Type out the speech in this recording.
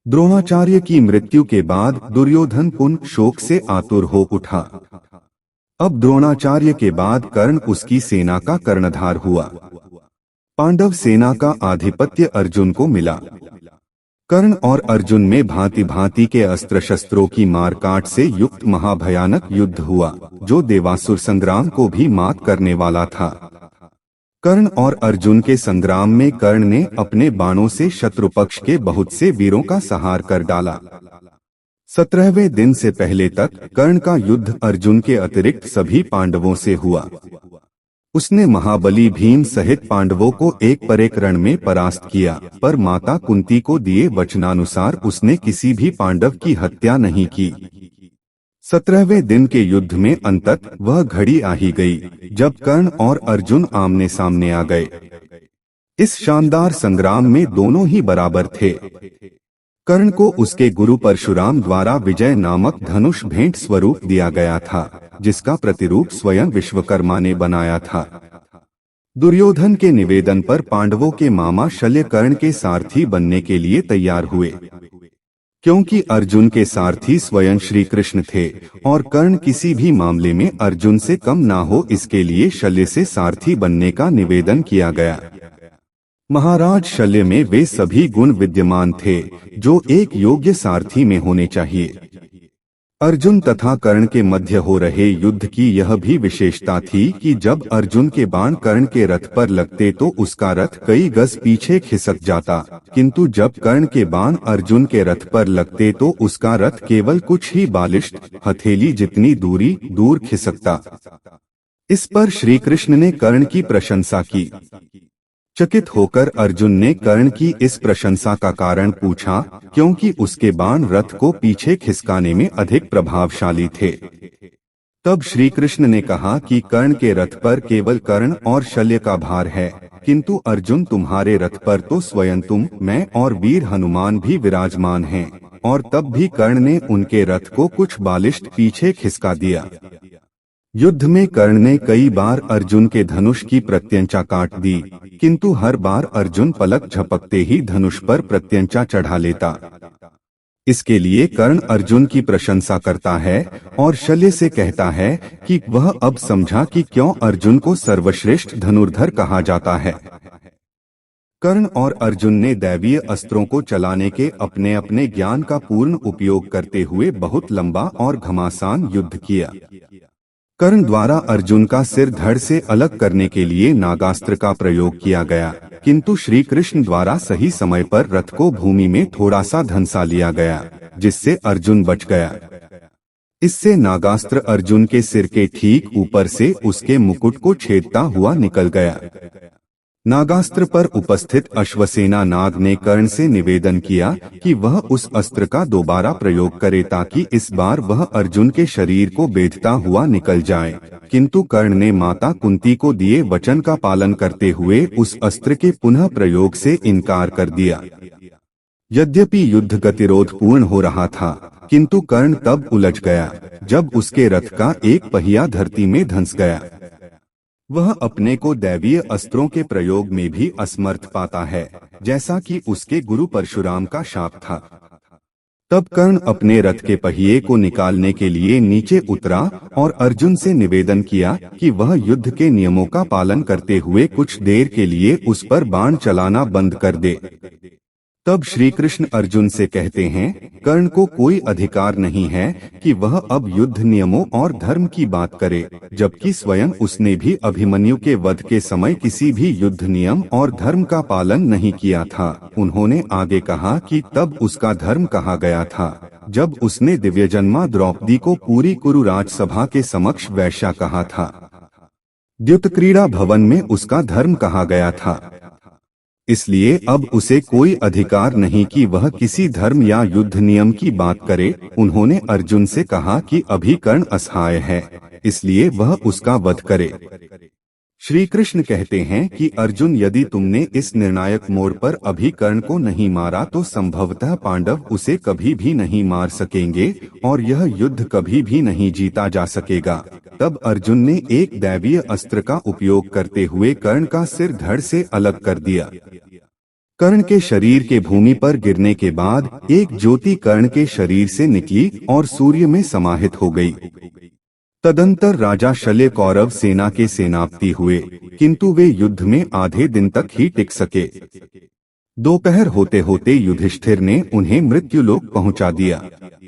द्रोणाचार्य की मृत्यु के बाद दुर्योधन पुनः शोक से आतुर हो उठा। अब द्रोणाचार्य के बाद कर्ण उसकी सेना का कर्णधार हुआ। पांडव सेना का आधिपत्य अर्जुन को मिला। कर्ण और अर्जुन में भांति भांति के अस्त्र शस्त्रों की मारकाट से युक्त महाभयानक युद्ध हुआ, जो देवासुर संग्राम को भी मात करने वाला था। कर्ण और अर्जुन के संग्राम में कर्ण ने अपने बाणों से शत्रु पक्ष के बहुत से वीरों का संहार कर डाला। 17वें दिन से पहले तक कर्ण का युद्ध अर्जुन के अतिरिक्त सभी पांडवों से हुआ। उसने महाबली भीम सहित पांडवों को एक पर एक रण में परास्त किया, पर माता कुंती को दिए वचनानुसार उसने किसी भी पांडव की हत्या नहीं की। 17वें दिन के युद्ध में अंततः वह घड़ी आ ही गई, जब कर्ण और अर्जुन आमने सामने आ गए। इस शानदार संग्राम में दोनों ही बराबर थे। कर्ण को उसके गुरु परशुराम द्वारा विजय नामक धनुष भेंट स्वरूप दिया गया था, जिसका प्रतिरूप स्वयं विश्वकर्मा ने बनाया था। दुर्योधन के निवेदन पर पांडवों के मामा शल्य कर्ण के सारथी बनने के लिए तैयार हुए। क्योंकि अर्जुन के सारथी स्वयं श्री कृष्ण थे और कर्ण किसी भी मामले में अर्जुन से कम ना हो, इसके लिए शल्य से सारथी बनने का निवेदन किया गया। महाराज शल्य में वे सभी गुण विद्यमान थे जो एक योग्य सारथी में होने चाहिए। अर्जुन तथा कर्ण के मध्य हो रहे युद्ध की यह भी विशेषता थी कि जब अर्जुन के बाण कर्ण के रथ पर लगते तो उसका रथ कई गज पीछे खिसक जाता, किंतु जब कर्ण के बाण अर्जुन के रथ पर लगते तो उसका रथ केवल कुछ ही बालिष्ट हथेली जितनी दूरी दूर खिसकता। इस पर श्री कृष्ण ने कर्ण की प्रशंसा की। चकित होकर अर्जुन ने कर्ण की इस प्रशंसा का कारण पूछा, क्योंकि उसके बाण रथ को पीछे खिसकाने में अधिक प्रभावशाली थे। तब श्री कृष्ण ने कहा कि कर्ण के रथ पर केवल कर्ण और शल्य का भार है, किंतु अर्जुन तुम्हारे रथ पर तो स्वयं तुम, मैं और वीर हनुमान भी विराजमान हैं। और तब भी कर्ण ने उनके रथ को कुछ बालिष्ट पीछे खिसका दिया। युद्ध में कर्ण ने कई बार अर्जुन के धनुष की प्रत्यंचा काट दी, किंतु हर बार अर्जुन पलक झपकते ही धनुष पर प्रत्यंचा चढ़ा लेता। इसके लिए कर्ण अर्जुन की प्रशंसा करता है और शल्य से कहता है कि वह अब समझा कि क्यों अर्जुन को सर्वश्रेष्ठ धनुर्धर कहा जाता है। कर्ण और अर्जुन ने दैवीय अस्त्रों को चलाने के अपने अपने ज्ञान का पूर्ण उपयोग करते हुए बहुत लंबा और घमासान युद्ध किया। कर्ण द्वारा अर्जुन का सिर धड़ से अलग करने के लिए नागास्त्र का प्रयोग किया गया, किंतु श्री कृष्ण द्वारा सही समय पर रथ को भूमि में थोड़ा सा धंसा लिया गया, जिससे अर्जुन बच गया। इससे नागास्त्र अर्जुन के सिर के ठीक ऊपर से उसके मुकुट को छेदता हुआ निकल गया। नागास्त्र पर उपस्थित अश्वसेना नाग ने कर्ण से निवेदन किया कि वह उस अस्त्र का दोबारा प्रयोग करे ताकि इस बार वह अर्जुन के शरीर को बेधता हुआ निकल जाए, किंतु कर्ण ने माता कुंती को दिए वचन का पालन करते हुए उस अस्त्र के पुनः प्रयोग से इनकार कर दिया। यद्यपि युद्ध गतिरोध पूर्ण हो रहा था, किंतु कर्ण तब उलझ गया जब उसके रथ का एक पहिया धरती में धंस गया। वह अपने को दैवीय अस्त्रों के प्रयोग में भी असमर्थ पाता है, जैसा कि उसके गुरु परशुराम का शाप था। तब कर्ण अपने रथ के पहिए को निकालने के लिए नीचे उतरा और अर्जुन से निवेदन किया कि वह युद्ध के नियमों का पालन करते हुए कुछ देर के लिए उस पर बाण चलाना बंद कर दे। तब श्री कृष्ण अर्जुन से कहते हैं, कर्ण को कोई अधिकार नहीं है कि वह अब युद्ध नियमों और धर्म की बात करे, जबकि स्वयं उसने भी अभिमन्यु के वध के समय किसी भी युद्ध नियम और धर्म का पालन नहीं किया था। उन्होंने आगे कहा कि तब उसका धर्म कहा गया था जब उसने दिव्यजन्मा द्रौपदी को पूरी कुरु राजसभा के समक्ष वैश्या कहा था। द्युतक्रीड़ा भवन में उसका धर्म कहा गया था। इसलिए अब उसे कोई अधिकार नहीं कि वह किसी धर्म या युद्ध नियम की बात करे। उन्होंने अर्जुन से कहा कि अभी कर्ण असहाय है, इसलिए वह उसका वध करे। श्री कृष्ण कहते हैं कि अर्जुन, यदि तुमने इस निर्णायक मोड़ पर अभी कर्ण को नहीं मारा तो संभवतः पांडव उसे कभी भी नहीं मार सकेंगे और यह युद्ध कभी भी नहीं जीता जा सकेगा। तब अर्जुन ने एक दैवीय अस्त्र का उपयोग करते हुए कर्ण का सिर धड़ से अलग कर दिया। कर्ण के शरीर के भूमि पर गिरने के बाद एक ज्योति कर्ण के शरीर से निकली और सूर्य में समाहित हो गई। तदंतर राजा शल्य कौरव सेना के सेनापति हुए, किंतु वे युद्ध में आधे दिन तक ही टिक सके। दोपहर होते होते युधिष्ठिर ने उन्हें मृत्युलोक पहुंचा दिया।